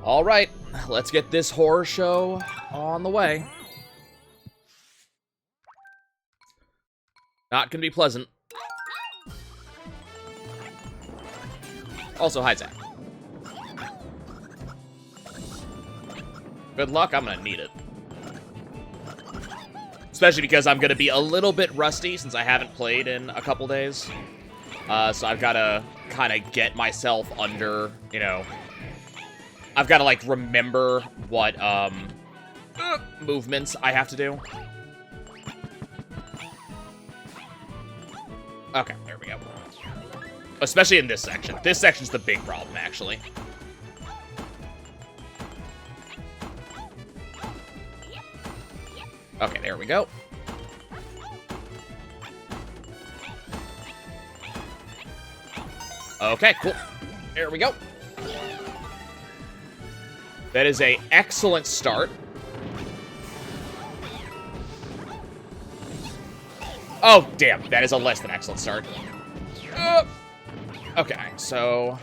Alright, let's get this horror show on the way. Not gonna be pleasant. Also, hi, Zach. Good luck, I'm gonna need it. Especially because I'm gonna be a little bit rusty since I haven't played in a couple days. So I've gotta kind of get myself under, you know... I've gotta, like, remember what, movements I have to do. Okay, there we go. Especially in this section. This section's the big problem, actually. Okay, there we go. Okay, cool. There we go. That is an excellent start. Oh, damn. That is a less than excellent start. Okay, so...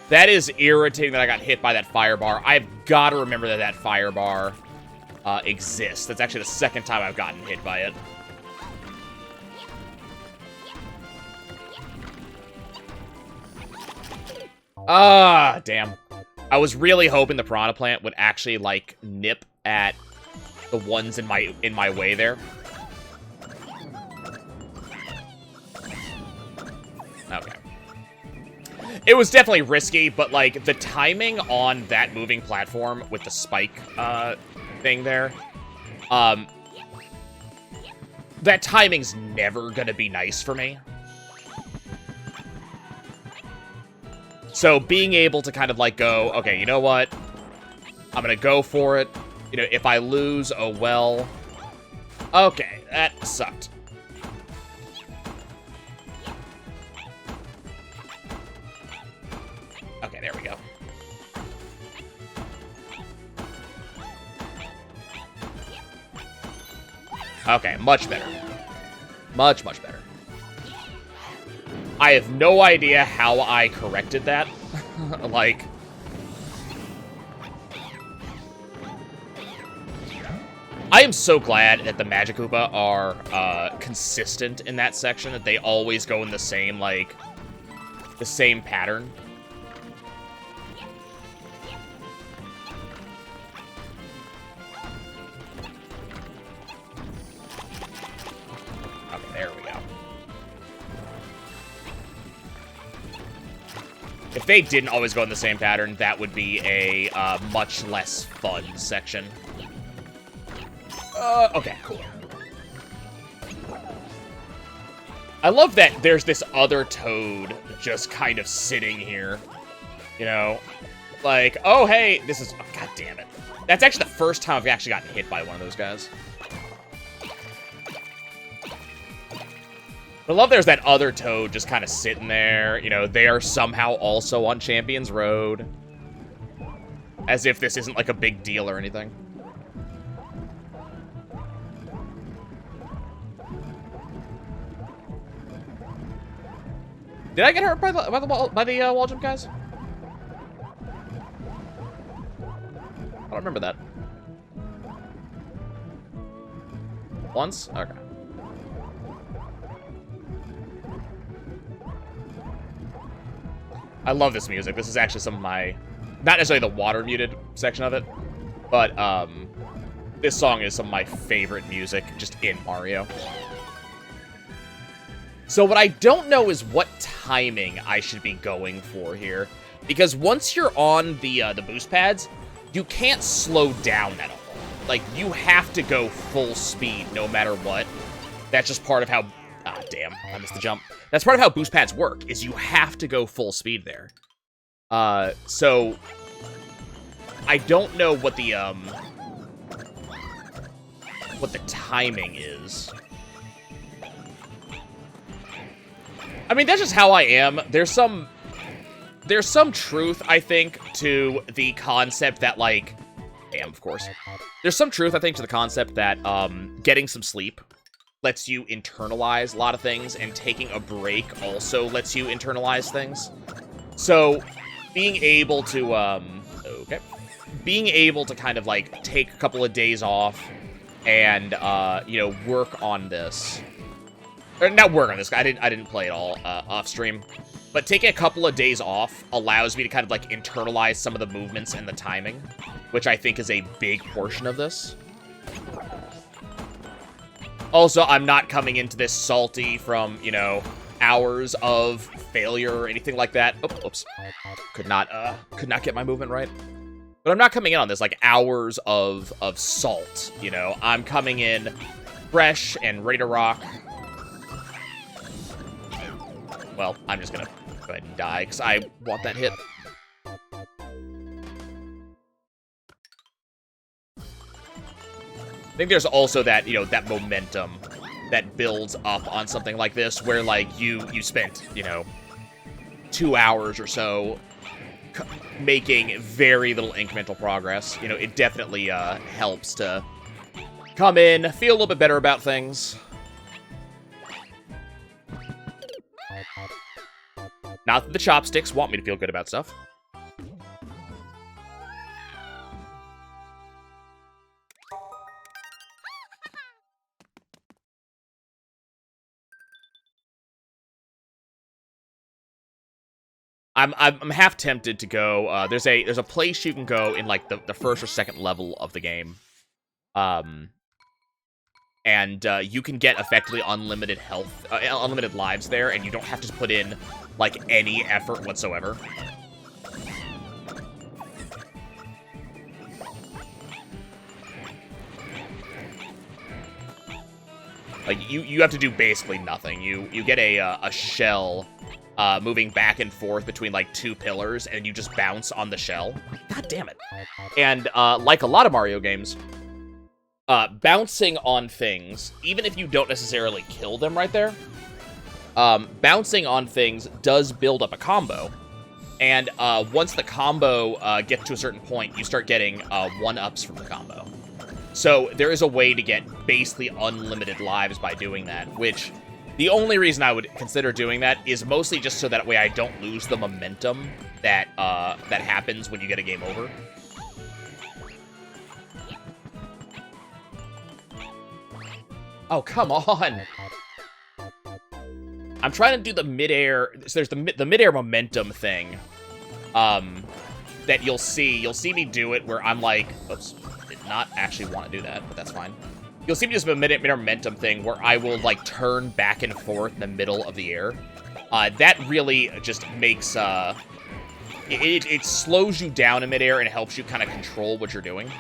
That is irritating that I got hit by that fire bar. I've got to remember that that fire bar exists. That's actually the second time I've gotten hit by it. Ah, damn. I was really hoping the piranha plant would actually, like, nip at the ones in my way there. Okay. It was definitely risky, but, like, the timing on that moving platform with the spike thing there, that timing's never gonna be nice for me. So being able to kind of, like, go, okay, you know what? I'm gonna go for it. You know, if I lose, oh well. Okay, that sucked. Okay, there we go. Okay, much better. Much, much better. I have no idea how I corrected that. Like... I am so glad that the Magic Koopa are consistent in that section, that they always go in the same, like, the same pattern. Okay, there we go. If they didn't always go in the same pattern, that would be a much less fun section. Okay, cool. I love that there's this other Toad just kind of sitting here. You know? Like, oh, hey, this is... Oh, God damn it. That's actually the first time I've actually gotten hit by one of those guys. I love there's that other Toad just kind of sitting there. You know, they are somehow also on Champions Road. As if this isn't, like, a big deal or anything. Did I get hurt by the wall jump, guys? I don't remember that. Once? Okay. I love this music. This is actually some of my... Not necessarily the water-muted section of it, but this song is some of my favorite music just in Mario. So what I don't know is what timing I should be going for here. Because once you're on the boost pads, you can't slow down at all. Like, you have to go full speed no matter what. That's just part of how... Ah, damn. I missed the jump. That's part of how boost pads work, is you have to go full speed there. So... I don't know what the timing is. I mean, that's just how I am. There's some truth, I think, to the concept that, like... Damn, of course. There's some truth, I think, to the concept that getting some sleep lets you internalize a lot of things, and taking a break also lets you internalize things. So, being able to, Okay. Being able to kind of, like, take a couple of days off and, you know, work on this. Or not work on this. I didn't play it all off stream. But taking a couple of days off allows me to kind of, like, internalize some of the movements and the timing, which I think is a big portion of this. Also, I'm not coming into this salty from, you know, hours of failure or anything like that. Oh, oops. Could not get my movement right. But I'm not coming in on this, like, hours of salt, you know. I'm coming in fresh and ready to rock. Well, I'm just gonna go ahead and die, because I want that hit. I think there's also that, you know, that momentum that builds up on something like this, where, like, you spent, you know, 2 hours or so making very little incremental progress. You know, it definitely helps to come in, feel a little bit better about things. Not that the chopsticks want me to feel good about stuff. I'm half tempted to go. There's a place you can go in, like, the first or second level of the game, and you can get effectively unlimited health, unlimited lives there, and you don't have to put in, like, any effort whatsoever. Like, you have to do basically nothing. You get a shell. Moving back and forth between, like, 2 pillars, and you just bounce on the shell. God damn it. And, like a lot of Mario games, bouncing on things, even if you don't necessarily kill them right there, bouncing on things does build up a combo. And, once the combo gets to a certain point, you start getting 1-ups from the combo. So, there is a way to get basically unlimited lives by doing that, which... The only reason I would consider doing that is mostly just so that way I don't lose the momentum that that happens when you get a game over. Oh, come on! I'm trying to do the midair. So there's the midair momentum thing. That you'll see me do it where I'm like, oops, did not actually want to do that, but that's fine. You'll see me just a midair momentum thing where I will, like, turn back and forth in the middle of the air. That really just makes, it slows you down in midair and helps you kind of control what you're doing.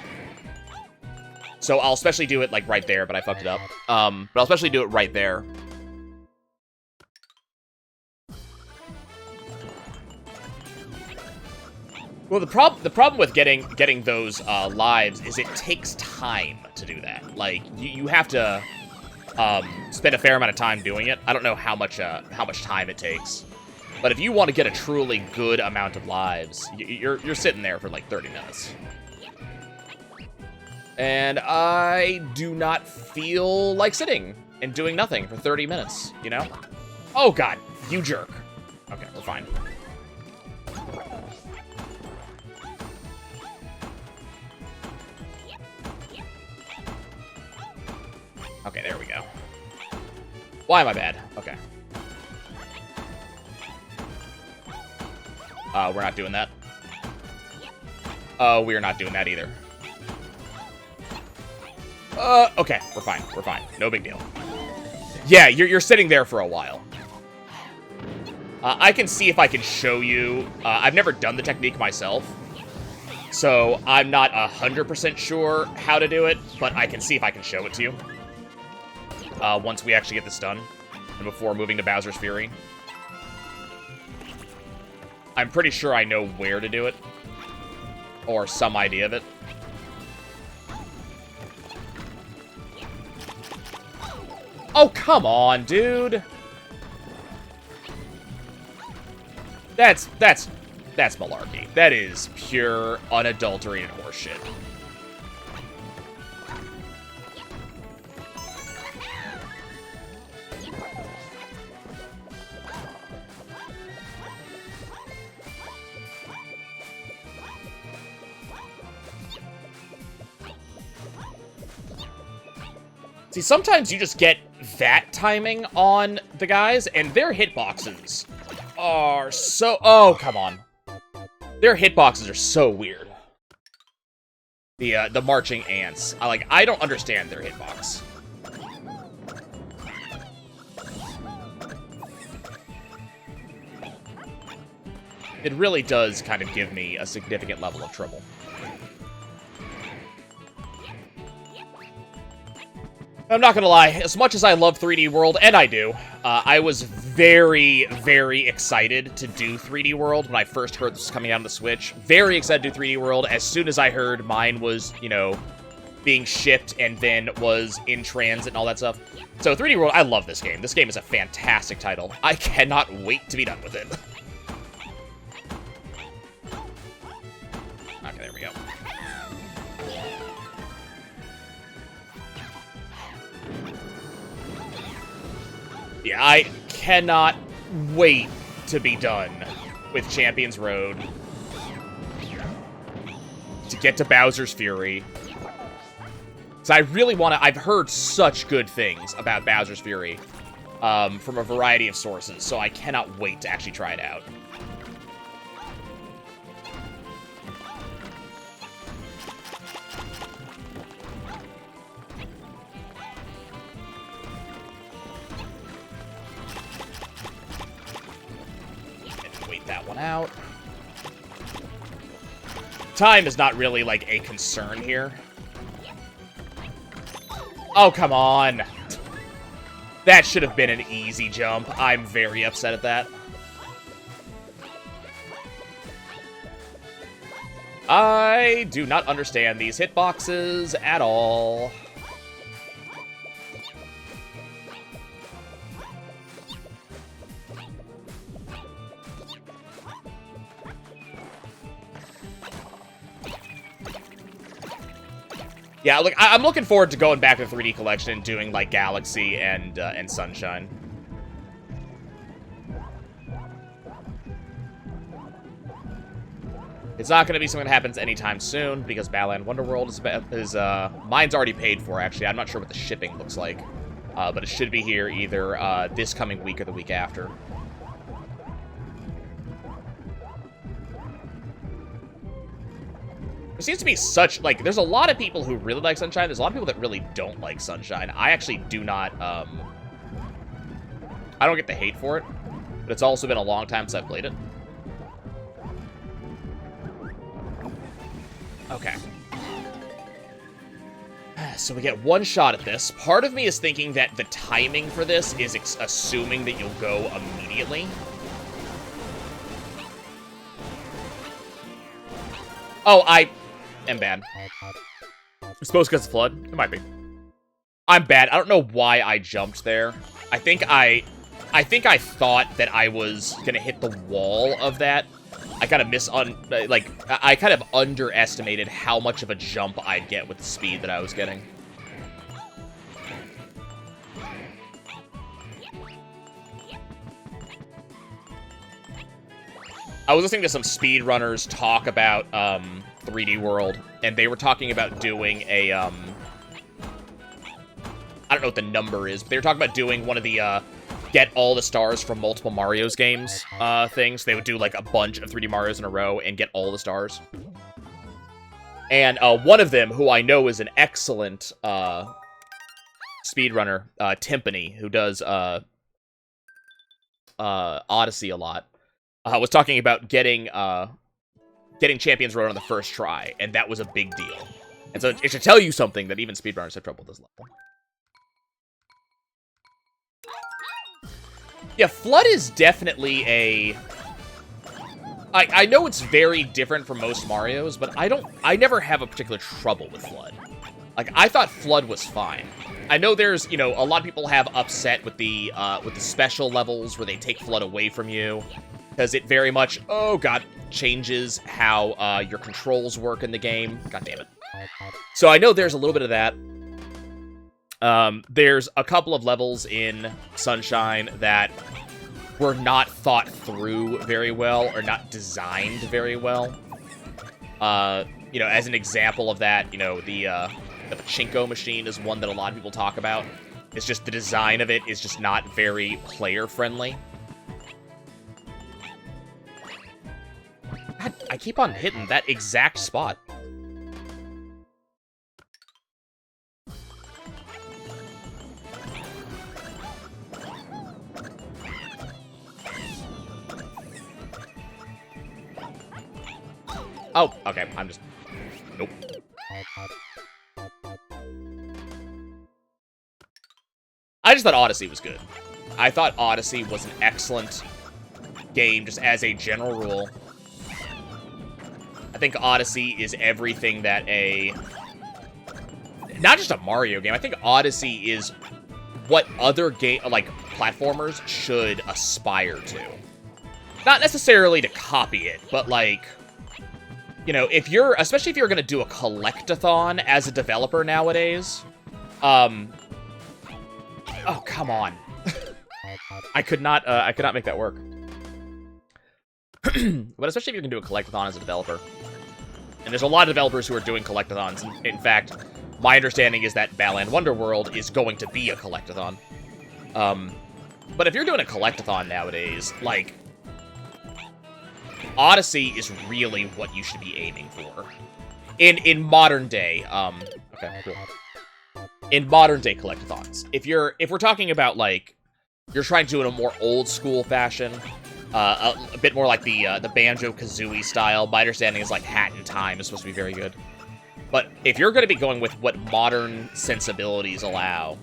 So I'll especially do it, like, right there, but I fucked it up. But I'll especially do it right there. Well, the problem with getting those lives is it takes time to do that. Like, you have to spend a fair amount of time doing it. I don't know how much time it takes, but if you want to get a truly good amount of lives, you're sitting there for like 30 minutes. And I do not feel like sitting and doing nothing for 30 minutes, you know? Oh god, you jerk. Okay, we're fine. Okay, there we go. Why am I bad? Okay. We're not doing that. We're not doing that either. Okay, we're fine. We're fine. No big deal. Yeah, you're sitting there for a while. I can see if I can show you. I've never done the technique myself, so I'm not 100% sure how to do it, but I can see if I can show it to you. Once we actually get this done, and before moving to Bowser's Fury. I'm pretty sure I know where to do it, or some idea of it. Oh, come on, dude! That's malarkey. That is pure, unadulterated horseshit. See, sometimes you just get that timing on the guys, and their hitboxes are so... Oh, come on. Their hitboxes are so weird. The marching ants. I don't understand their hitbox. It really does kind of give me a significant level of trouble. I'm not gonna lie, as much as I love 3D World, and I do, I was very, very excited to do 3D World when I first heard this was coming out on the Switch. Very excited to do 3D World as soon as I heard mine was, you know, being shipped and then was in transit and all that stuff. So 3D World, I love this game. This game is a fantastic title. I cannot wait to be done with it. Okay, there we go. Yeah, I cannot wait to be done with Champions Road. To get to Bowser's Fury. Because I really want to... I've heard such good things about Bowser's Fury from a variety of sources, so I cannot wait to actually try it out. That one out. Time is not really, like, a concern here. Oh, come on. That should have been an easy jump. I'm very upset at that. I do not understand these hitboxes at all. Yeah, look, I'm looking forward to going back to the 3D Collection and doing, like, Galaxy and Sunshine. It's not going to be something that happens anytime soon, because Battleland Wonderworld is mine's already paid for, actually. I'm not sure what the shipping looks like, but it should be here either this coming week or the week after. There seems to be such, like, there's a lot of people who really like Sunshine. There's a lot of people that really don't like Sunshine. I actually do not, I don't get the hate for it, but it's also been a long time since I've played it. Okay. So we get one shot at this. Part of me is thinking that the timing for this is assuming that you'll go immediately. Oh, I am bad. I suppose because it's Flood? It might be. I'm bad. I don't know why I jumped there. I think I thought that I was gonna hit the wall of that. I kind of I kind of underestimated how much of a jump I'd get with the speed that I was getting. I was listening to some speedrunners talk about 3D World, and they were talking about doing a I don't know what the number is, but they were talking about doing one of the get all the stars from multiple Mario's games things. They would do like a bunch of 3D Marios in a row and get all the stars. And one of them, who I know is an excellent speedrunner, Timpani, who does Odyssey a lot, was talking about getting Champions Road on the first try, and that was a big deal. And so it should tell you something that even speedrunners have trouble with this level. Yeah, Flood is definitely a... I know it's very different from most Marios, but I never have a particular trouble with Flood. Like, I thought Flood was fine. I know there's, you know, a lot of people have upset with the special levels where they take Flood away from you, because it very much, oh god, changes how your controls work in the game. God damn it. So I know there's a little bit of that. There's a couple of levels in Sunshine that were not thought through very well, or not designed very well. You know, as an example of that, you know, the the pachinko machine is one that a lot of people talk about. It's just the design of it is just not very player-friendly. God, I keep on hitting that exact spot. Oh, okay, I'm just... Nope. I just thought Odyssey was good. I thought Odyssey was an excellent game, just as a general rule. I think Odyssey is everything that a... Not just a Mario game, I think Odyssey is what other game, like, platformers should aspire to. Not necessarily to copy it, but, like... You know, if you're, especially if you're gonna do a collect-a-thon as a developer nowadays, oh, come on. I could not make that work. But especially if you can do a collect-a-thon as a developer. And there's a lot of developers who are doing collect-a-thons. In fact, my understanding is that Battleland Wonderworld is going to be a collect-a-thon. But if you're doing a collect-a-thon nowadays, like... Odyssey is really what you should be aiming for. In modern day, okay, cool. In modern day collectathons. If we're talking about, like, you're trying to do it in a more old school fashion, a bit more like the Banjo-Kazooie style, my understanding is, like, Hat in Time is supposed to be very good. But if you're going to be going with what modern sensibilities allow,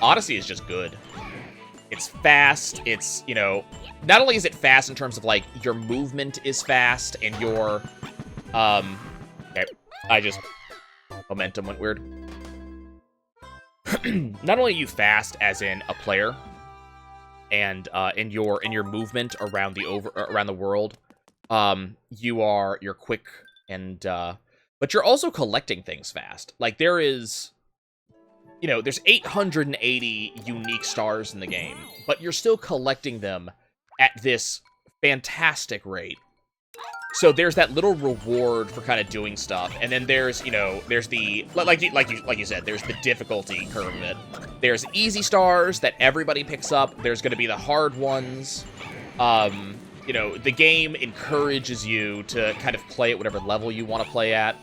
Odyssey is just good. It's fast, it's, you know... Not only is it fast in terms of, like, your movement is fast, and your, okay, I just, momentum went weird. Not only are you fast as in a player, and, in your movement around the world, you're quick, and, but you're also collecting things fast. Like, there is... You know, there's 880 unique stars in the game, but you're still collecting them at this fantastic rate. So there's that little reward for kind of doing stuff, and then there's, you know, there's the like you said, there's the difficulty curve of it. There's easy stars that everybody picks up. There's going to be the hard ones. You know, the game encourages you to kind of play at whatever level you want to play at.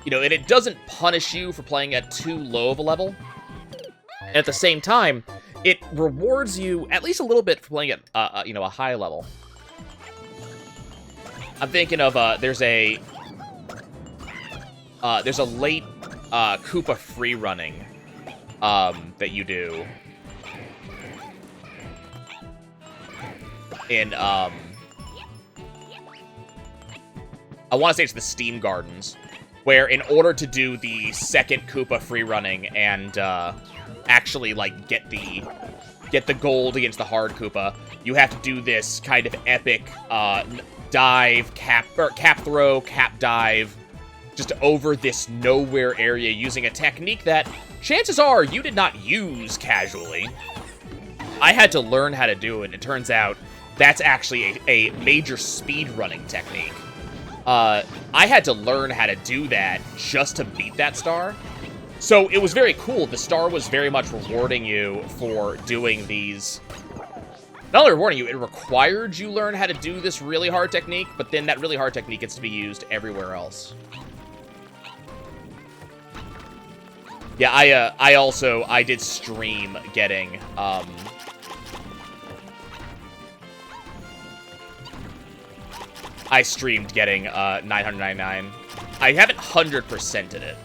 You know, and it doesn't punish you for playing at too low of a level. And at the same time, it rewards you at least a little bit for playing at, you know, a high level. I'm thinking of, there's a late, Koopa free running, that you do. In, I want to say it's the Steam Gardens, where in order to do the second Koopa free running and, actually, like, get the gold against the hard Koopa, you have to do this kind of epic, dive, cap throw, cap dive, just over this nowhere area using a technique that, chances are, you did not use casually. I had to learn how to do it, and it turns out that's actually a major speedrunning technique. I had to learn how to do that just to beat that star. So it was very cool. The star was very much rewarding you for doing these... Not only rewarding you, it required you learn how to do this really hard technique, but then that really hard technique gets to be used everywhere else. Yeah, I did stream getting, I streamed getting, 999. I haven't 100%ed it,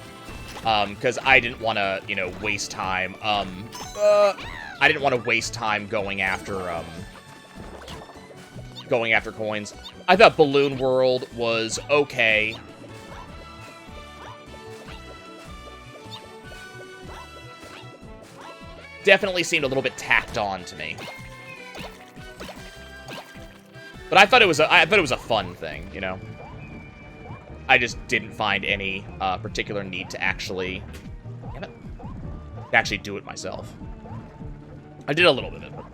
because I didn't want to, you know, waste time, I didn't want to waste time going after coins. I thought Balloon World was okay. Definitely seemed a little bit tacked on to me. But I thought it was a fun thing, you know. I just didn't find any particular need to actually, damn it, to actually do it myself. I did a little bit of it.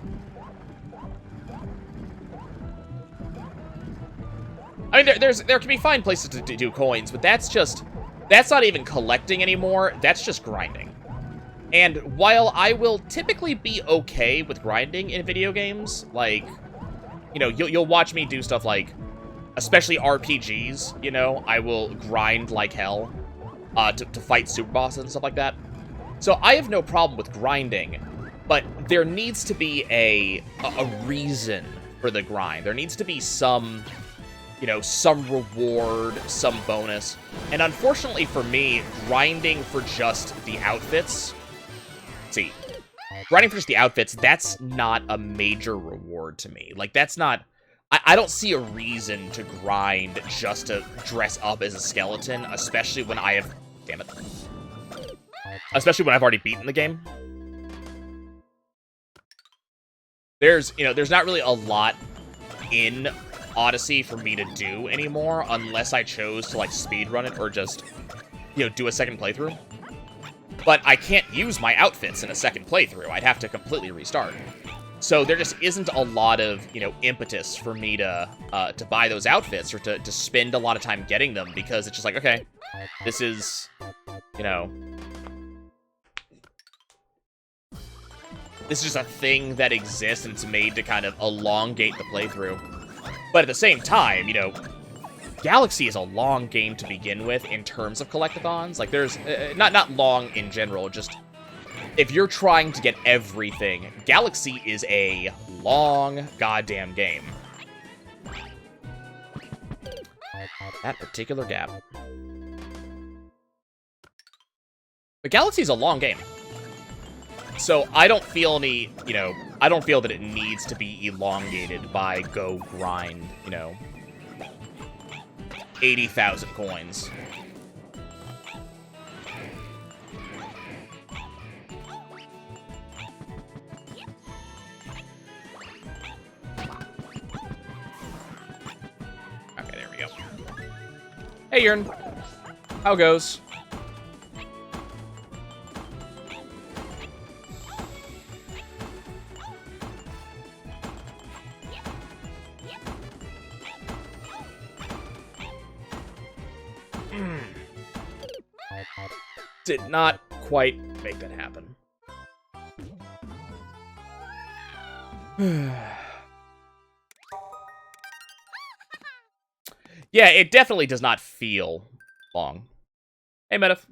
I mean, there can be fine places to do coins, but that's just That's not even collecting anymore. That's just grinding. And while I will typically be okay with grinding in video games, like, you know, you'll watch me do stuff like, especially RPGs, you know, I will grind like hell to fight super bosses and stuff like that. So I have no problem with grinding, but there needs to be a reason for the grind. There needs to be some, you know, some reward, some bonus. And unfortunately for me, grinding for just the outfits, see, grinding for just the outfits, that's not a major reward to me. Like, that's not, I don't see a reason to grind just to dress up as a skeleton, especially when I have, damn it, especially when I've already beaten the game. There's, you know, there's not really a lot in Odyssey for me to do anymore, unless I chose to, like, speedrun it or just, you know, do a second playthrough. But I can't use my outfits in a second playthrough. I'd have to completely restart. So there just isn't a lot of, you know, impetus for me to buy those outfits or to spend a lot of time getting them, because it's just like, okay, this is, you know, this is just a thing that exists and it's made to kind of elongate the playthrough. But at the same time, you know, Galaxy is a long game to begin with in terms of collectathons. Like, there's, not long in general, just, if you're trying to get everything, Galaxy is a long goddamn game. That particular gap. But Galaxy is a long game. So I don't feel any, you know, I don't feel that it needs to be elongated by go grind, you know, 80,000 coins. Okay, there we go. Hey, Yurn. How goes? Did not quite make that happen. Yeah, it definitely does not feel long. Hey, Metaf.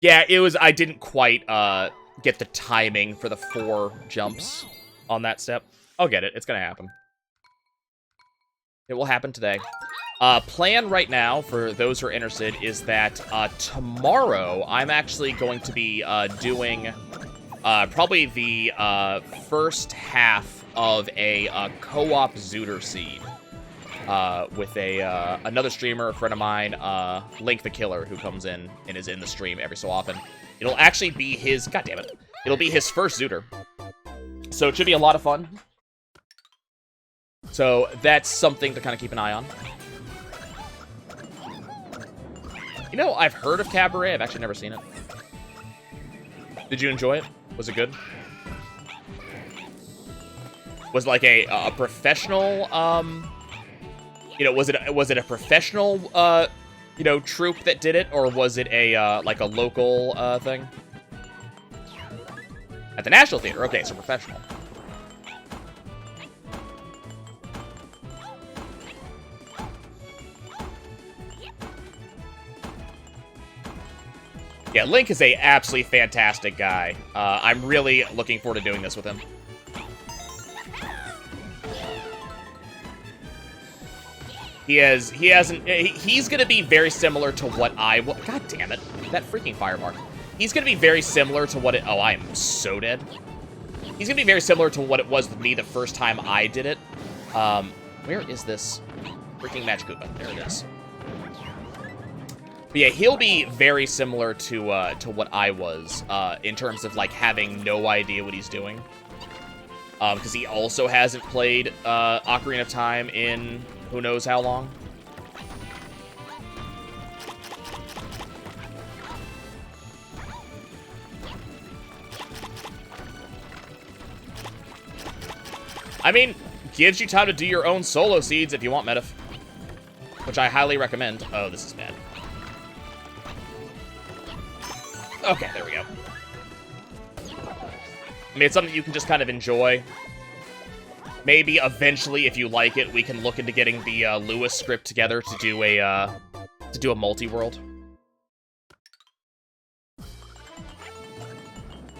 Yeah, it was, I didn't quite get the timing for the 4 jumps on that step. I'll get it. It's gonna happen. It will happen today. Plan right now, for those who are interested, is that tomorrow I'm actually going to be doing probably the first half of a co-op Zooter seed with another streamer, a friend of mine, Link the Killer, who comes in and is in the stream every so often. It'll actually be his, god damn it, it'll be his first Zooter. So it should be a lot of fun. So that's something to kind of keep an eye on. You know, I've heard of Cabaret. I've actually never seen it. Did you enjoy it? Was it good? Was it like a professional, you know, was it a professional, you know, troupe that did it, or was it a, like a local, thing? At the National Theater. Okay, so professional. Yeah, Link is a absolutely fantastic guy. I'm really looking forward to doing this with him. He's gonna be very similar to what god damn it, that freaking firemark. He's gonna be very similar to what oh, I am so dead. He's gonna be very similar to what it was with me the first time I did it. Where is this freaking Magic Koopa? There it is. But yeah, he'll be very similar to what I was, in terms of, like, having no idea what he's doing. Because he also hasn't played Ocarina of Time in who knows how long. I mean, gives you time to do your own solo seeds if you want, Metaf. which I highly recommend. Oh, this is bad. Okay, there we go. I mean, it's something you can just kind of enjoy. Maybe eventually, if you like it, we can look into getting the Lewis script together to do a multi-world.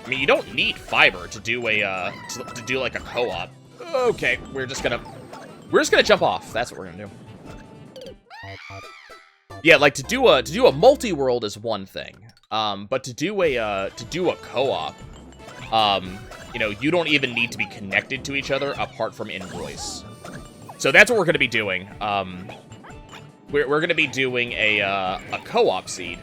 I mean, you don't need fiber to do a to do like a co-op. Okay, we're just gonna jump off. That's what we're gonna do. Yeah, like to do a multi-world is one thing, but to do a co-op, you know, you don't even need to be connected to each other apart from in-voice. So that's what we're gonna be doing. We're gonna be doing a co-op seed.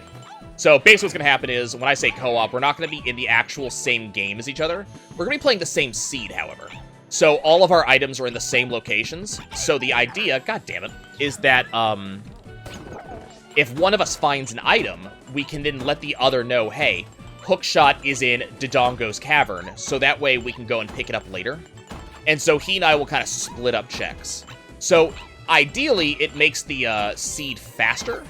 So basically what's going to happen is, when I say co-op, we're not going to be in the actual same game as each other. We're going to be playing the same seed, however. So all of our items are in the same locations. So the idea, god damn it, is that if one of us finds an item, we can then let the other know, hey, Hookshot is in Dodongo's cavern, so that way we can go and pick it up later. And so he and I will kind of split up checks. So ideally, it makes the seed faster,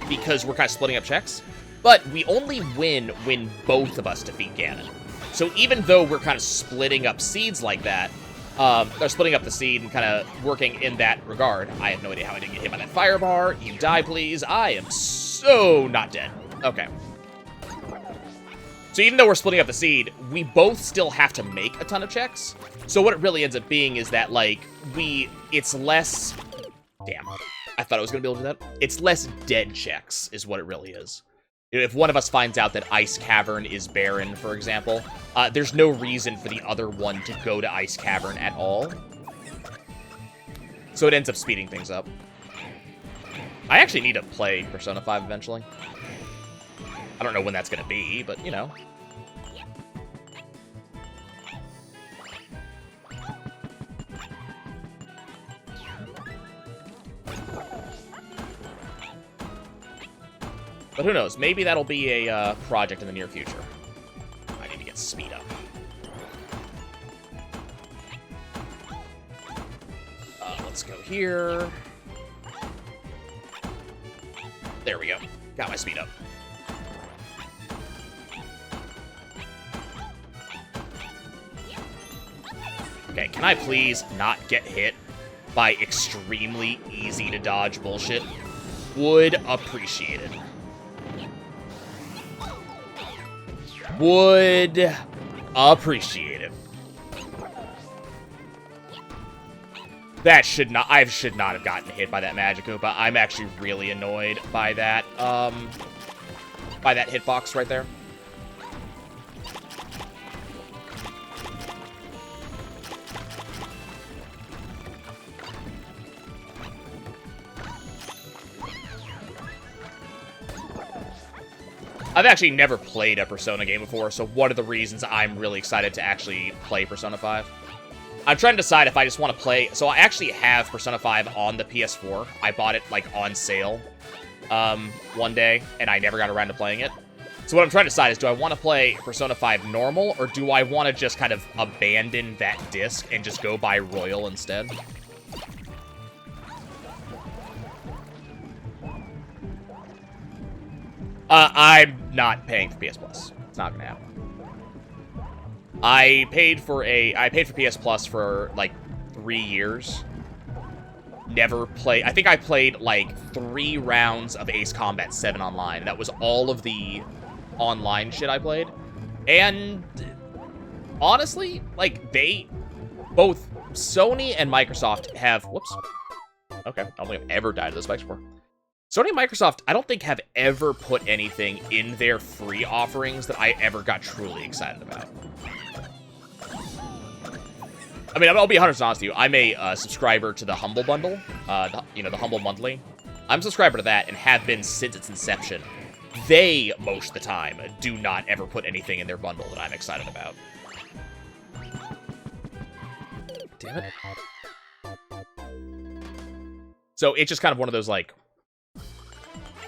because we're kind of splitting up checks. But we only win when both of us defeat Ganon. So even though we're kind of splitting up seeds like that, or splitting up the seed and kind of working in that regard, I have no idea how I didn't get hit by that fire bar. You die, please. I am so not dead. Okay. So even though we're splitting up the seed, we both still have to make a ton of checks. So what it really ends up being is that, like, it's less... Damn. I thought I was going to be able to do that. It's less dead checks, is what it really is. If one of us finds out that Ice Cavern is barren, for example, there's no reason for the other one to go to Ice Cavern at all. So it ends up speeding things up. I actually need to play Persona 5 eventually. I don't know when that's going to be, but, you know. But who knows? Maybe that'll be a project in the near future. I need to get speed up. Let's go here. There we go. Got my speed up. Okay, can I please not get hit by extremely easy to dodge bullshit? Would appreciate it. Would appreciate it. That should not... I should not have gotten hit by that Magic Koopa. I'm actually really annoyed by that, hitbox right there. I've actually never played a Persona game before, so one of the reasons I'm really excited to actually play Persona 5. I'm trying to decide if I just want to play... So I actually have Persona 5 on the PS4. I bought it, like, on sale one day, and I never got around to playing it. So what I'm trying to decide is, do I want to play Persona 5 normal, or do I want to just kind of abandon that disc and just go buy Royal instead? I'm not paying for PS Plus. It's not gonna happen. I paid for PS Plus for like 3 years. Never played. I think I played like 3 rounds of Ace Combat 7 online. That was all of the online shit I played. And honestly, like both Sony and Microsoft have. Whoops. Okay, I don't think I've ever died to this spikes before. Sony and Microsoft, I don't think, have ever put anything in their free offerings that I ever got truly excited about. I mean, I'll be 100% honest with you. I'm a subscriber to the Humble Bundle, the Humble Monthly. I'm a subscriber to that and have been since its inception. They, most of the time, do not ever put anything in their bundle that I'm excited about. Damn it. So it's just kind of one of those, like...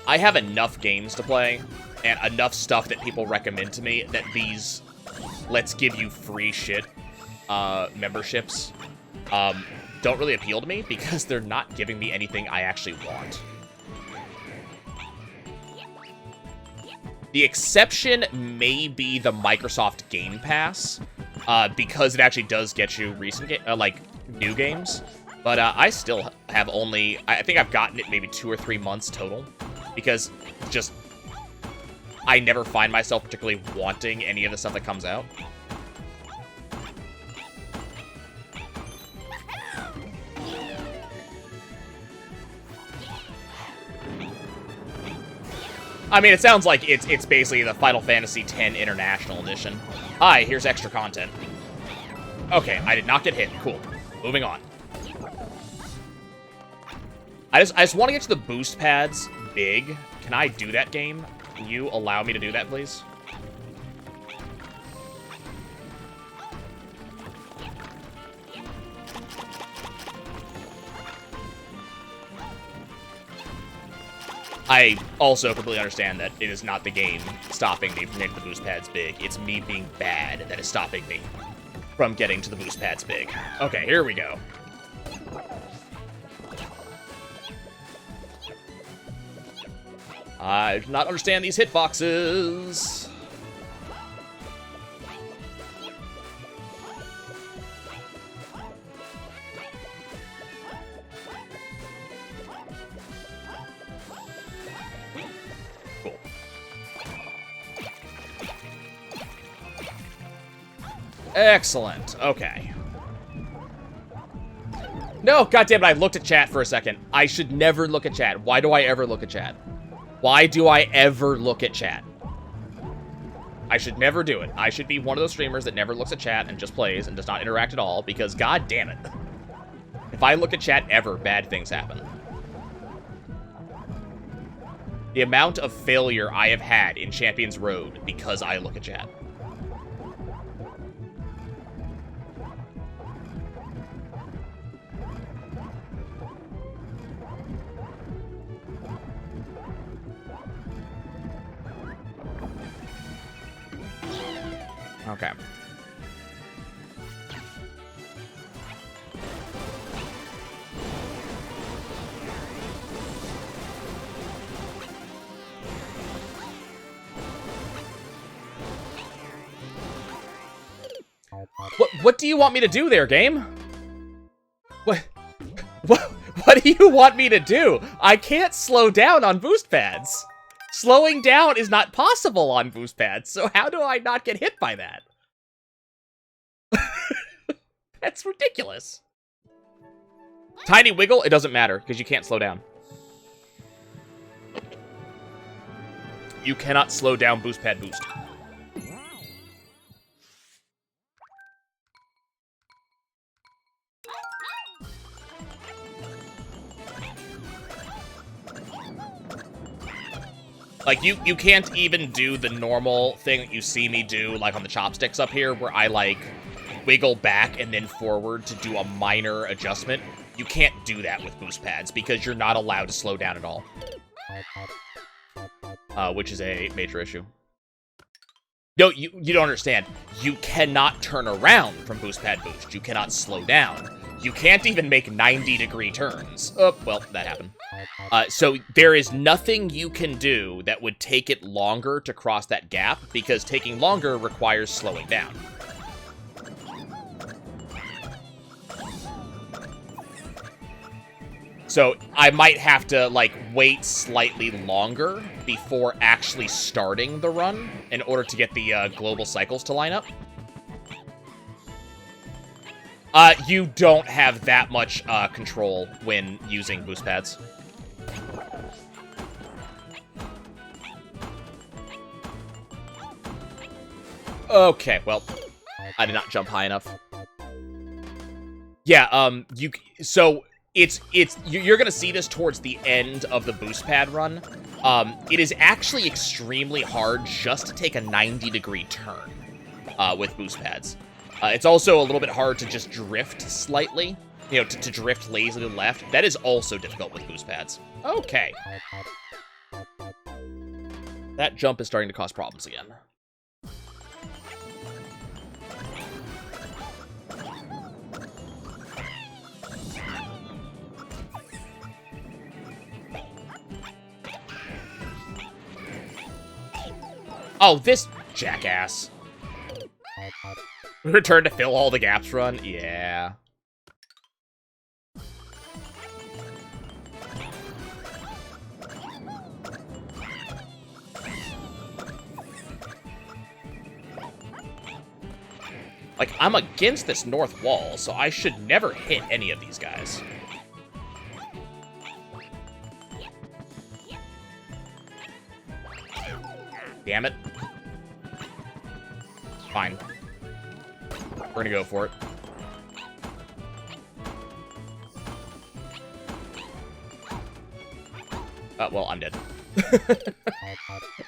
I have enough games to play, and enough stuff that people recommend to me that these let's give you free shit memberships don't really appeal to me because they're not giving me anything I actually want. The exception may be the Microsoft Game Pass, because it actually does get you recent, like, new games. But I still have only, I think I've gotten it maybe 2 or 3 months total, because just, I never find myself particularly wanting any of the stuff that comes out. I mean, it sounds like it's basically the Final Fantasy X International Edition. Hi, here's extra content. Okay, I did not get hit. Cool. Moving on. I just want to get to the boost pads big. Can I do that, game? Can you allow me to do that, please? I also completely understand that it is not the game stopping me from getting the boost pads big. It's me being bad that is stopping me from getting to the boost pads big. Okay, here we go. I do not understand these hitboxes. Excellent. Okay. No, goddammit, I looked at chat for a second. I should never look at chat. Why do I ever look at chat? Why do I ever look at chat? I should never do it. I should be one of those streamers that never looks at chat and just plays and does not interact at all, because god damn it. If I look at chat ever, bad things happen. The amount of failure I have had in Champions Road because I look at chat. Okay. What do you want me to do there, game? What do you want me to do? I can't slow down on boost pads. Slowing down is not possible on boost pads, so how do I not get hit by that? That's ridiculous. Tiny wiggle, it doesn't matter, because you can't slow down. You cannot slow down boost pad boost. Like, you can't even do the normal thing that you see me do, like, on the chopsticks up here, where I, like, wiggle back and then forward to do a minor adjustment. You can't do that with boost pads, because you're not allowed to slow down at all. Which is a major issue. No, you don't understand. You cannot turn around from boost pad boost. You cannot slow down. You can't even make 90-degree turns. Oh, well, that happened. So there is nothing you can do that would take it longer to cross that gap, because taking longer requires slowing down. So I might have to, like, wait slightly longer before actually starting the run in order to get the global cycles to line up. You don't have that much control when using boost pads. Okay, well, I did not jump high enough. Yeah, so you're gonna see this towards the end of the boost pad run. It is actually extremely hard just to take a 90-degree turn with boost pads. It's also a little bit hard to just drift slightly, you know, to drift lazily left. That is also difficult with boost pads. Okay. That jump is starting to cause problems again. Oh, this jackass. Return to fill all the gaps run? Yeah. Like, I'm against this north wall, so I should never hit any of these guys. Damn it. Fine. We're gonna go for it. Well, I'm dead.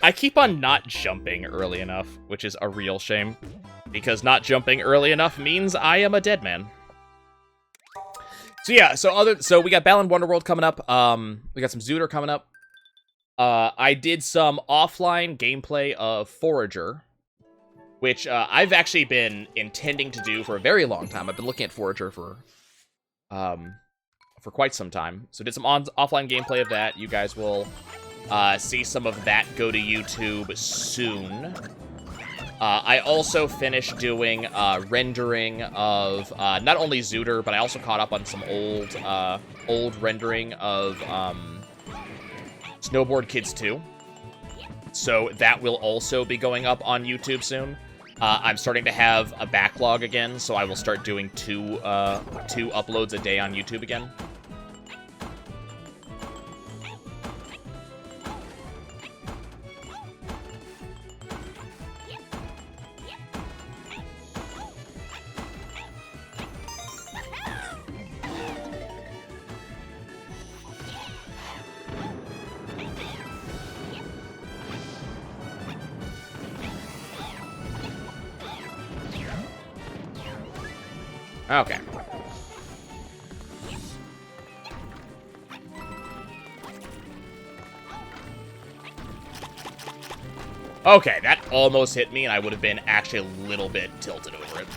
I keep on not jumping early enough, which is a real shame. Because not jumping early enough means I am a dead man. So yeah, so we got Balan Wonderworld coming up. We got some Zooter coming up. I did some offline gameplay of Forager, which I've actually been intending to do for a very long time. I've been looking at Forager for quite some time. So did some offline gameplay of that. You guys will see some of that go to YouTube soon. I also finished doing rendering of not only Zooter, but I also caught up on some old rendering of Snowboard Kids 2. So that will also be going up on YouTube soon. I'm starting to have a backlog again, so I will start doing two uploads a day on YouTube again. Okay. Okay, that almost hit me, and I would have been actually a little bit tilted over it.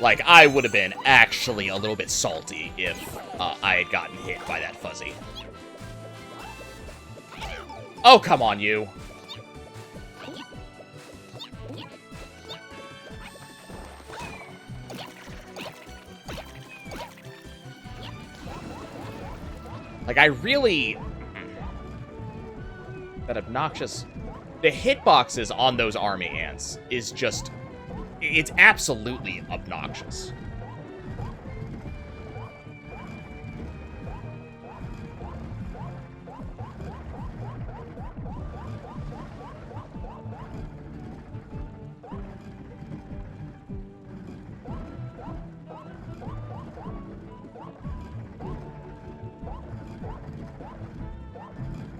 Like, I would have been actually a little bit salty if I had gotten hit by that fuzzy. Oh, come on, you. Like, I really... That obnoxious... The hitboxes on those army ants is just... It's absolutely obnoxious.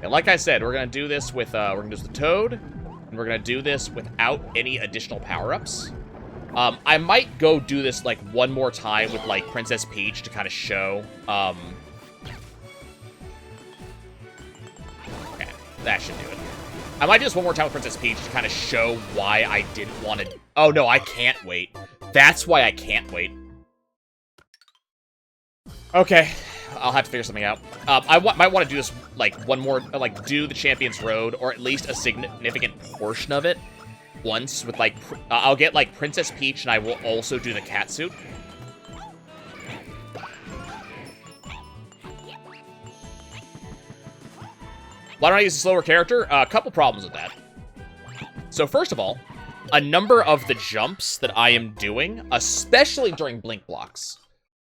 And like I said, we're gonna do this with the Toad, and we're gonna do this without any additional power-ups. I might go do this like one more time with like Princess Peach to kind of show. Okay, that should do it. I might do this one more time with Princess Peach to kind of show why I didn't want to. Oh no, I can't wait. That's why I can't wait. Okay. I'll have to figure something out. I might want to do this, like, one more, like, do the Champion's Road, or at least a significant portion of it, once, with, like, I'll get, like, Princess Peach, and I will also do the catsuit. Why don't I use a slower character? A couple problems with that. So, first of all, a number of the jumps that I am doing, especially during blink blocks,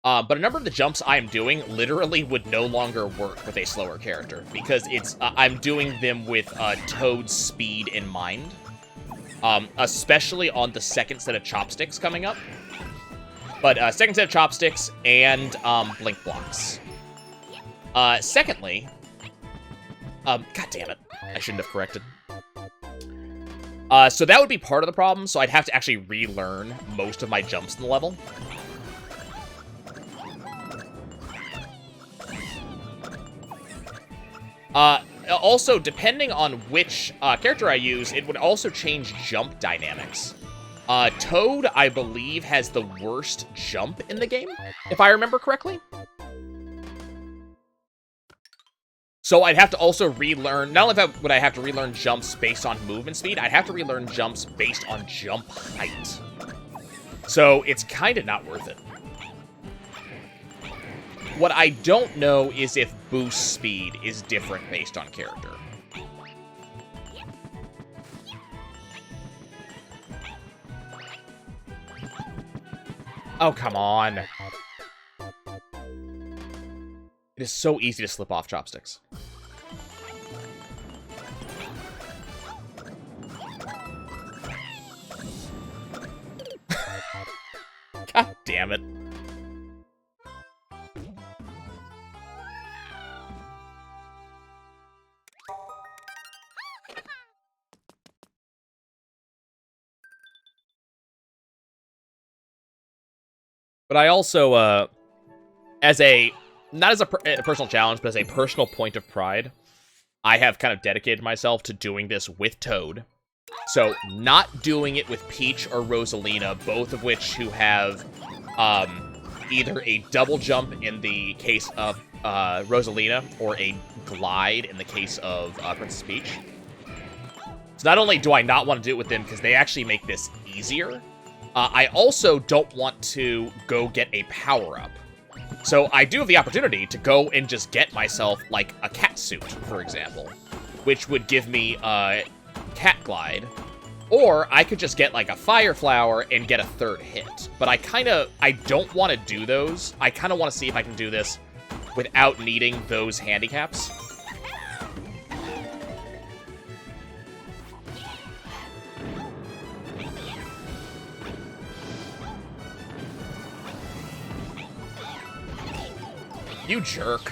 but a number of the jumps I am doing literally would no longer work with a slower character, because it's I'm doing them with Toad's speed in mind, especially on the second set of chopsticks coming up. But second set of chopsticks and blink blocks. Secondly, god damn it, I shouldn't have corrected. So that would be part of the problem, so I'd have to actually relearn most of my jumps in the level. Also, depending on which character I use, it would also change jump dynamics. Toad, I believe, has the worst jump in the game, if I remember correctly. So I'd have to also relearn, not only would I have to relearn jumps based on movement speed, I'd have to relearn jumps based on jump height. So it's kind of not worth it. What I don't know is if boost speed is different based on character. Oh, come on. It is so easy to slip off chopsticks. God damn it. But I also, as a, not as a personal challenge, but as a personal point of pride, I have kind of dedicated myself to doing this with Toad. So, not doing it with Peach or Rosalina, both of which who have, either a double jump in the case of, Rosalina, or a glide in the case of, Princess Peach. So not only do I not want to do it with them, because they actually make this easier, I also don't want to go get a power-up. So I do have the opportunity to go and just get myself, like, a cat suit, for example, which would give me a cat glide, or I could just get, like, a fire flower and get a third hit. But I don't want to do those. I kind of want to see if I can do this without needing those handicaps. You jerk.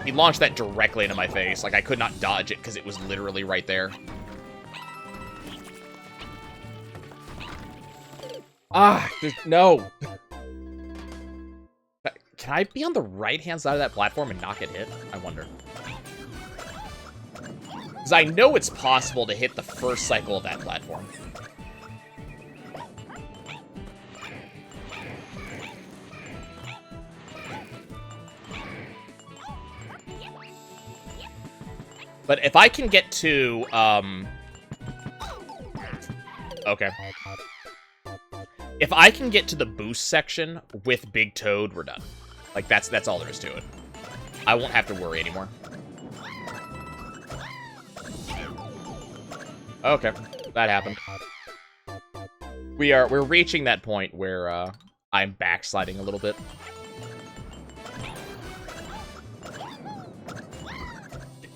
He launched that directly into my face. Like, I could not dodge it because it was literally right there. Ah, no. Can I be on the right-hand side of that platform and not get hit? I wonder. Because I know it's possible to hit the first cycle of that platform. But if I can get to, okay. If I can get to the boost section with Big Toad, we're done. Like, that's all there is to it. I won't have to worry anymore. Okay, that happened. We're reaching that point where, I'm backsliding a little bit.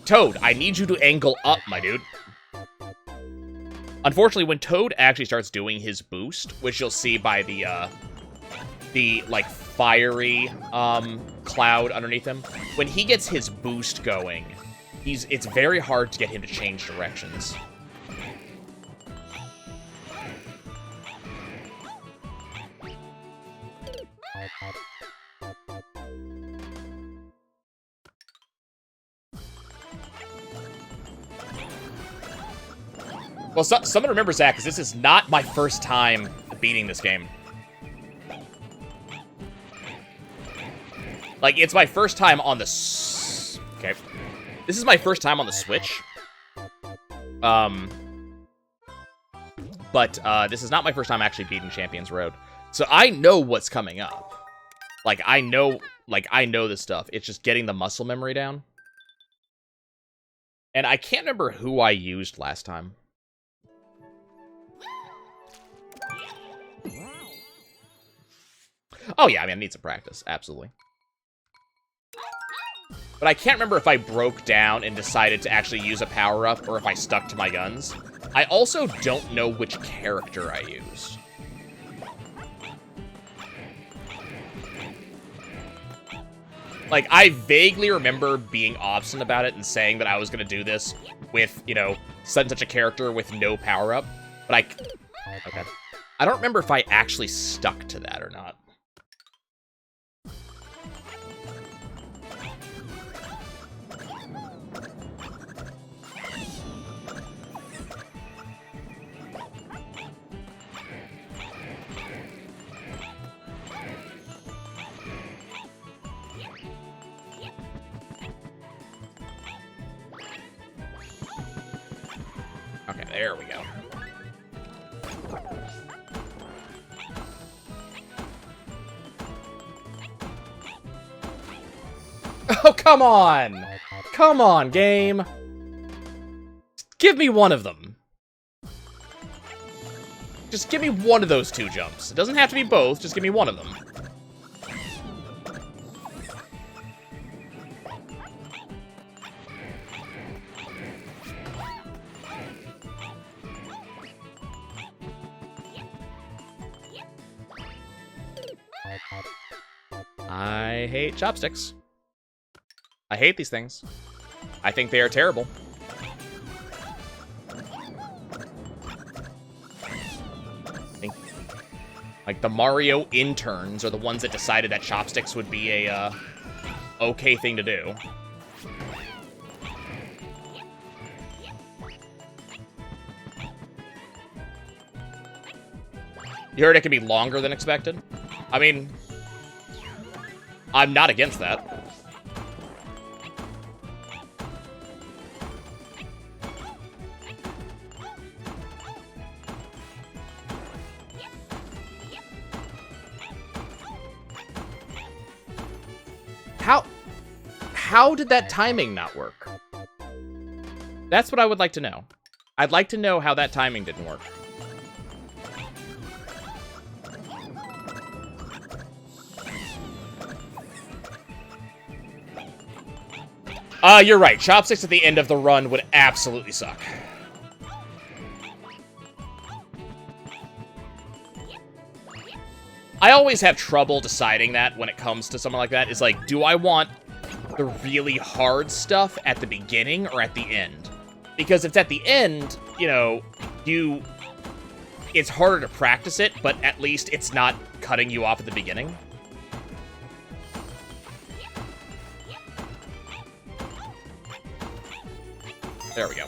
Toad, I need you to angle up, my dude. Unfortunately, when Toad actually starts doing his boost, which you'll see by the like, fiery, cloud underneath him, when he gets his boost going, it's very hard to get him to change directions. Well, someone remembers that, because this is not my first time beating this game. Like, it's my first time on the... Okay. This is my first time on the Switch. But this is not my first time actually beating Champions Road. So I know what's coming up. Like, I know this stuff. It's just getting the muscle memory down. And I can't remember who I used last time. Oh, yeah, I mean, I need some practice. Absolutely. But I can't remember if I broke down and decided to actually use a power-up or if I stuck to my guns. I also don't know which character I used. Like, I vaguely remember being obstinate about it and saying that I was going to do this with, you know, such a character with no power-up. But okay. I don't remember if I actually stuck to that or not. Okay, there we go. Oh, come on! Come on, game! Give me one of them. Just give me one of those 2 jumps. It doesn't have to be both, just give me one of them. I hate chopsticks. I hate these things. I think they are terrible. Like, the Mario interns are the ones that decided that chopsticks would be a, okay thing to do. You heard it can be longer than expected? I mean, I'm not against that. How did that timing not work? That's what I would like to know. I'd like to know how that timing didn't work. You're right. Chopsticks at the end of the run would absolutely suck. I always have trouble deciding that when it comes to something like that. Is like, do I want the really hard stuff at the beginning or at the end? Because if it's at the end, you know, it's harder to practice it, but at least it's not cutting you off at the beginning. There we go.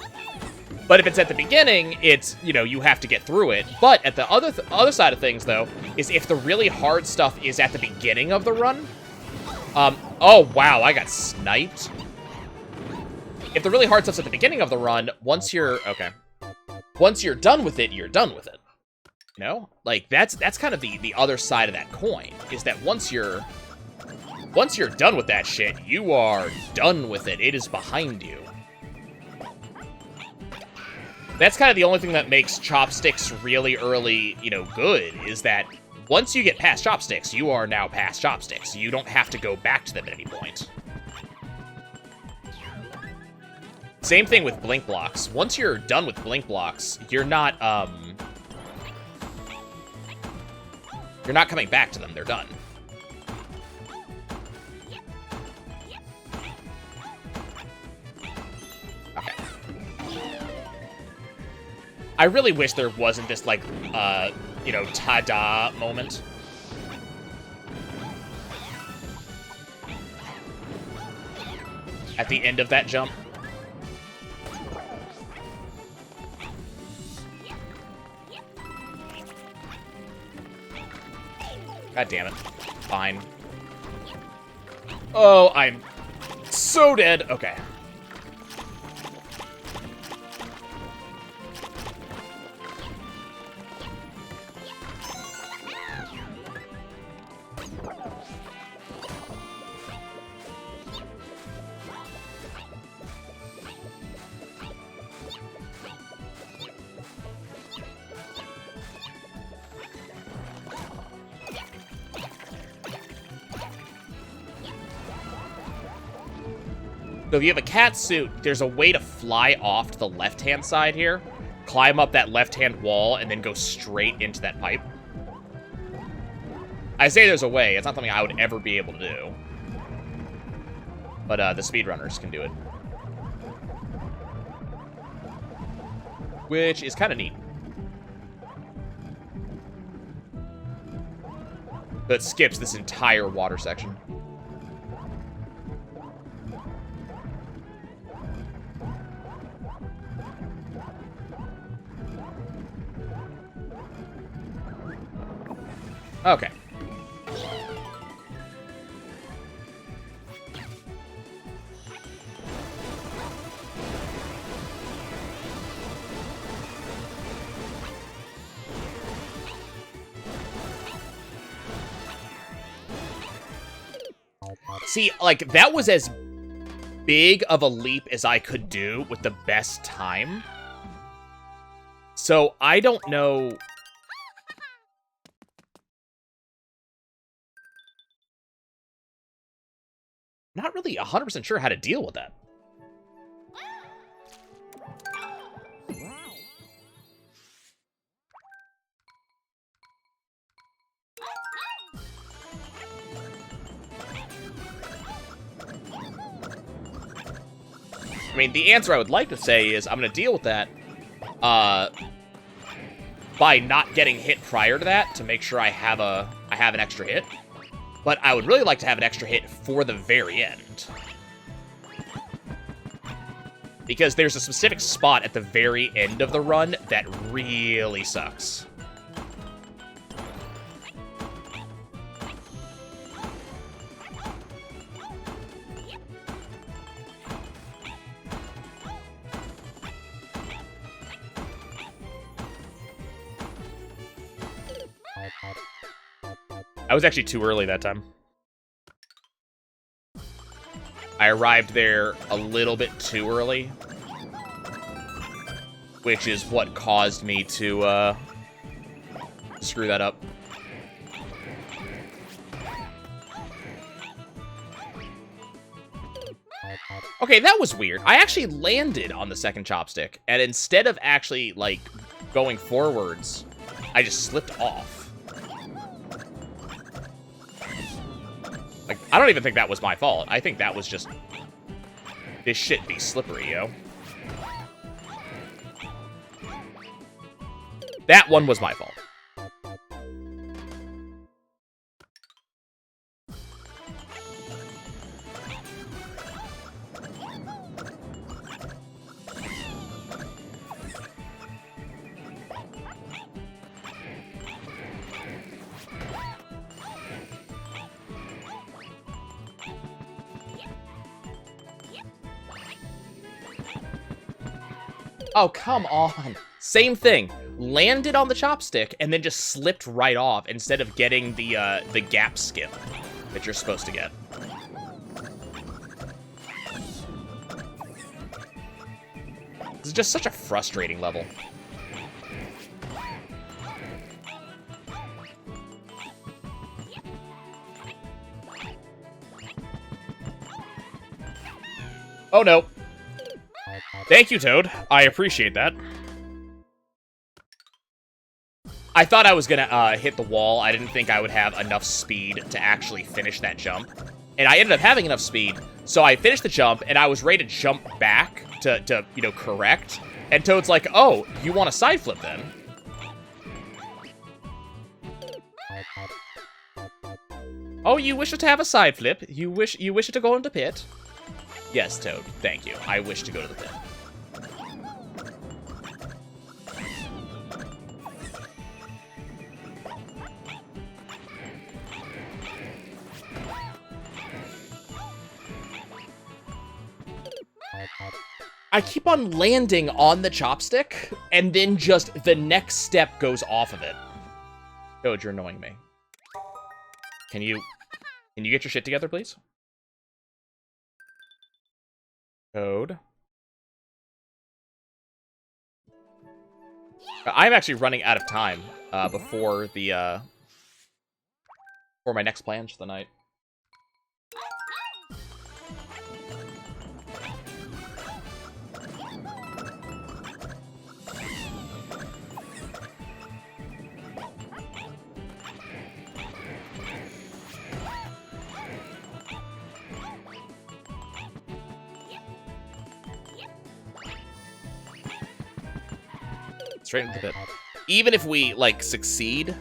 But if it's at the beginning, it's, you know, you have to get through it. But at the other side of things, though, is if the really hard stuff is at the beginning of the run. Oh, wow, I got sniped. If the really hard stuff's at the beginning of the run, once you're done with it, you're done with it. You know? Like, that's kind of the other side of that coin, is that once you're done with that shit, you are done with it. It is behind you. That's kind of the only thing that makes chopsticks really early, you know, good, is that once you get past chopsticks, you are now past chopsticks. You don't have to go back to them at any point. Same thing with blink blocks. Once you're done with blink blocks, you're not coming back to them. They're done. I really wish there wasn't this, like, you know, ta-da moment. At the end of that jump. God damn it. Fine. Oh, I'm so dead. Okay. So if you have a cat suit, there's a way to fly off to the left-hand side here, climb up that left-hand wall, and then go straight into that pipe. I say there's a way. It's not something I would ever be able to do. But the speedrunners can do it. Which is kind of neat. So it skips this entire water section. Okay. See, like, that was as big of a leap as I could do with the best time. So, I don't know... Not really 100% sure how to deal with that. I mean, the answer I would like to say is I'm going to deal with that by not getting hit prior to that to make sure I have an extra hit. But I would really like to have an extra hit for the very end. Because there's a specific spot at the very end of the run that really sucks. I was actually too early that time. I arrived there a little bit too early, which is what caused me to screw that up. Okay, that was weird. I actually landed on the second chopstick, and instead of actually, like, going forwards, I just slipped off. Like, I don't even think that was my fault. I think that was just... This shit be slippery, yo. That one was my fault. Oh, come on. Same thing. Landed on the chopstick and then just slipped right off instead of getting the gap skip that you're supposed to get. This is just such a frustrating level. Oh, no. Thank you, Toad. I appreciate that. I thought I was gonna hit the wall. I didn't think I would have enough speed to actually finish that jump. And I ended up having enough speed, so I finished the jump, and I was ready to jump back to you know, correct. And Toad's like, oh, you want a side flip then? Oh, you wish to have a side flip? You wish it to go into pit? Yes, Toad. Thank you. I wish to go to the pit. I keep on landing on the chopstick, and then just the next step goes off of it. Toad, you're annoying me. Can you get your shit together, please? Toad. I'm actually running out of time before my next plans for the night. Straight into the pit. Even if we, like, succeed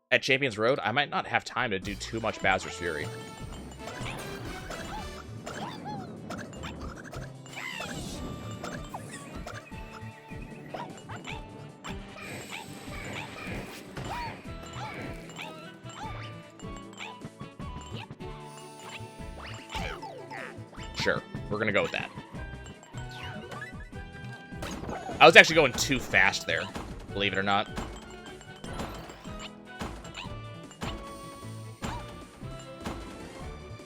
at Champions Road, I might not have time to do too much Bowser's Fury. Sure, we're gonna go with that. I was actually going too fast there, believe it or not.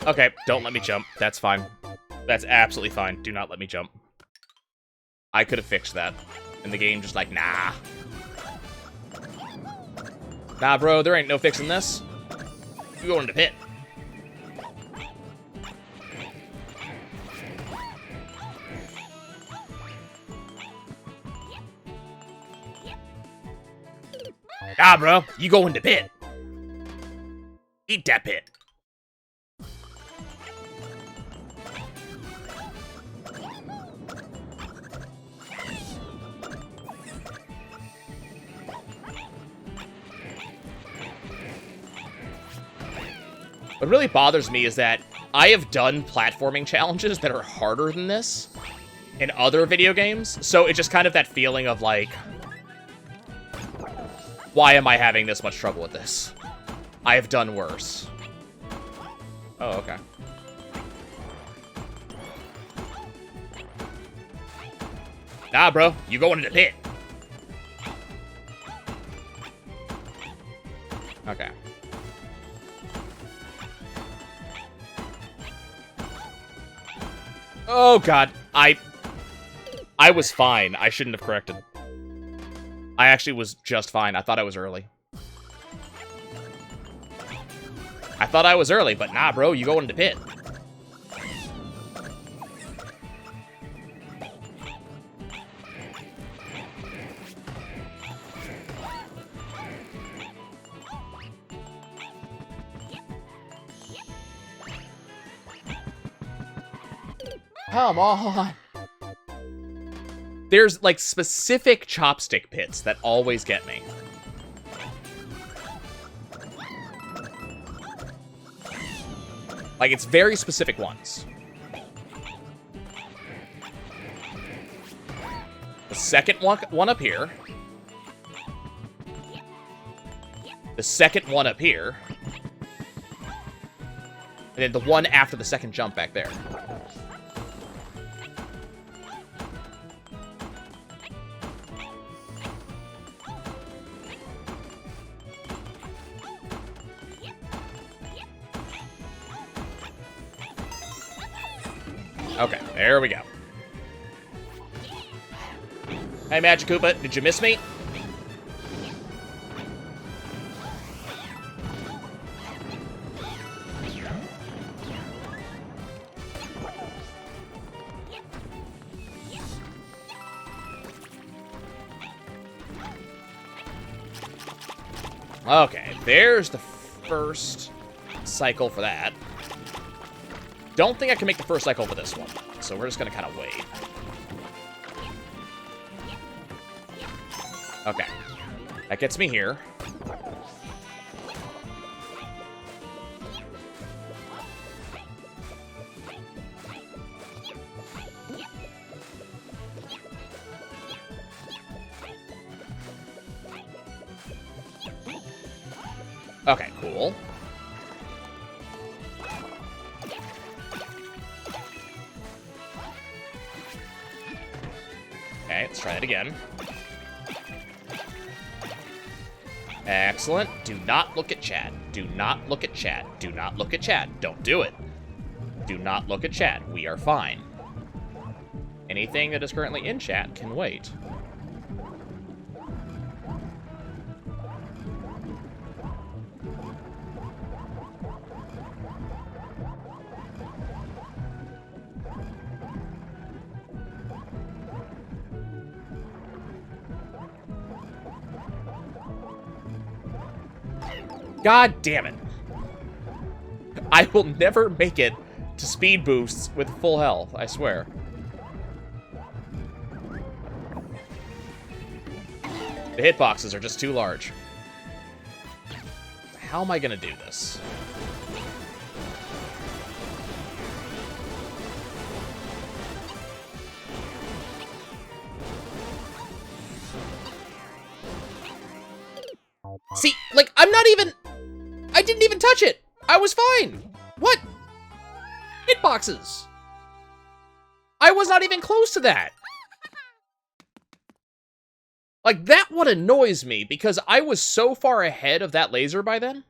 Okay, don't let me jump. That's fine. That's absolutely fine. Do not let me jump. I could have fixed that. And the game just like, nah. Nah, bro, there ain't no fixing this. You go in the pit. Nah, bro, you go in the pit. Eat that pit. What really bothers me is that I have done platforming challenges that are harder than this in other video games, so it's just kind of that feeling of like, why am I having this much trouble with this? I have done worse. Oh, okay. Nah, bro, you going in the pit. Okay. Oh, God. I was fine. I shouldn't have corrected. I actually was just fine. I thought I was early. I thought I was early, but nah, bro. You go in the pit. Come on. There's, like, specific chopstick pits that always get me. Like, it's very specific ones. The second one up here. The second one up here. And then the one after the second jump back there. Okay, there we go. Hey, Magic Koopa, did you miss me? Okay, there's the first cycle for that. Don't think I can make the first cycle for this one, so we're just gonna kind of wait. Okay. That gets me here. Okay, cool. Okay, let's try that again. Excellent. Do not look at chat. Do not look at chat. Do not look at chat. Don't do it. Do not look at chat. We are fine. Anything that is currently in chat can wait. God damn it. I will never make it to speed boosts with full health, I swear. The hitboxes are just too large. How am I gonna do this? See, like, I'm not even... I didn't even touch it! I was fine! What? Hitboxes! I was not even close to that! Like, that what annoys me, because I was so far ahead of that laser by then.